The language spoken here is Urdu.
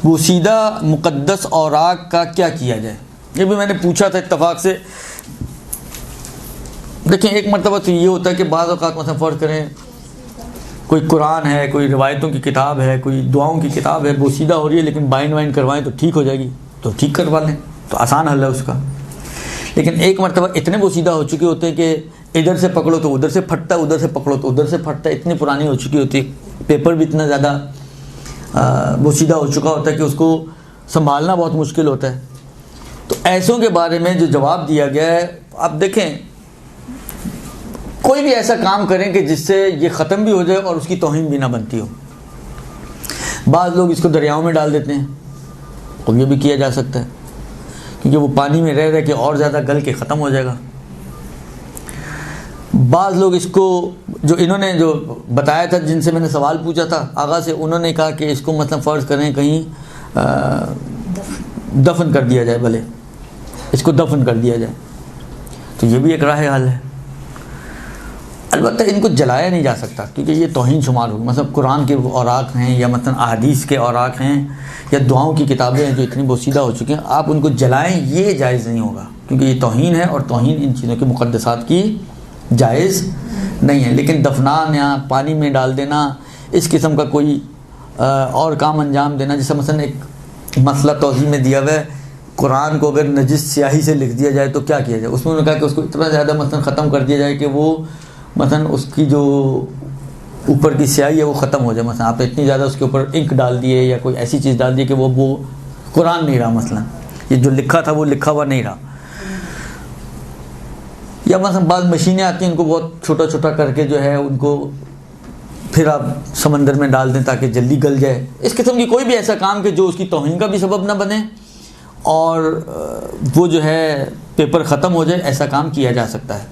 بوسیدہ مقدس اوراق کا کیا کیا جائے؟ یہ بھی میں نے پوچھا تھا اتفاق سے. دیکھیں ایک مرتبہ تو یہ ہوتا ہے کہ بعض اوقات مثلا فرض کریں کوئی قرآن ہے، کوئی روایتوں کی کتاب ہے، کوئی دعاؤں کی کتاب ہے، بوسیدہ ہو رہی ہے لیکن بائنڈ وائنڈ کروائیں تو ٹھیک ہو جائے گی، تو ٹھیک کروا لیں، تو آسان حل ہے اس کا. لیکن ایک مرتبہ اتنے بوسیدہ ہو چکے ہوتے ہیں کہ ادھر سے پکڑو تو ادھر سے پھٹتا ہے، ادھر سے پکڑو تو ادھر سے پھٹتا ہے، اتنی پرانی ہو چکی ہوتی ہے، پیپر بھی اتنا زیادہ بوسیدہ ہو چکا ہوتا ہے کہ اس کو سنبھالنا بہت مشکل ہوتا ہے. تو ایسوں کے بارے میں جو جواب دیا گیا ہے، آپ دیکھیں کوئی بھی ایسا کام کریں کہ جس سے یہ ختم بھی ہو جائے اور اس کی توہین بھی نہ بنتی ہو. بعض لوگ اس کو دریاؤں میں ڈال دیتے ہیں، اور یہ بھی کیا جا سکتا ہے کیونکہ وہ پانی میں رہ کے اور زیادہ گل کے ختم ہو جائے گا. بعض لوگ اس کو انہوں نے جو بتایا تھا، جن سے میں نے سوال پوچھا تھا آغاز سے، انہوں نے کہا کہ اس کو مثلا فرض کریں کہیں دفن کر دیا جائے، بھلے اس کو دفن کر دیا جائے، تو یہ بھی ایک راہ حل ہے. البتہ ان کو جلایا نہیں جا سکتا کیونکہ یہ توہین شمار ہوگی. مثلا قرآن کے اوراق ہیں یا مثلا احادیث کے اوراق ہیں یا دعاؤں کی کتابیں ہیں جو اتنی بوسیدہ ہو چکی ہیں، آپ ان کو جلائیں یہ جائز نہیں ہوگا کیونکہ یہ توہین ہے، اور توہین ان چیزوں کے مقدسات کی جائز نہیں ہے. لیکن دفنان یا پانی میں ڈال دینا، اس قسم کا کوئی اور کام انجام دینا، جیسا مثلا ایک مسئلہ توضیح میں دیا ہوا ہے، قرآن کو اگر نجس سیاہی سے لکھ دیا جائے تو کیا کیا جائے. اس میں انہوں نے کہا کہ اس کو اتنا زیادہ مثلا ختم کر دیا جائے کہ وہ مثلا اس کی جو اوپر کی سیاہی ہے وہ ختم ہو جائے. مثلا آپ اتنی زیادہ اس کے اوپر انک ڈال دیے یا کوئی ایسی چیز ڈال دی کہ وہ قرآن نہیں رہا، مثلا یہ جو لکھا تھا وہ لکھا ہوا نہیں رہا. یا مثلا بعض مشینیں آتی ہیں ان کو بہت چھوٹا چھوٹا کر کے جو ہے ان کو پھر آپ سمندر میں ڈال دیں تاکہ جلدی گل جائے. اس قسم کی کوئی بھی ایسا کام کہ جو اس کی توہین کا بھی سبب نہ بنے اور وہ جو ہے پیپر ختم ہو جائے، ایسا کام کیا جا سکتا ہے.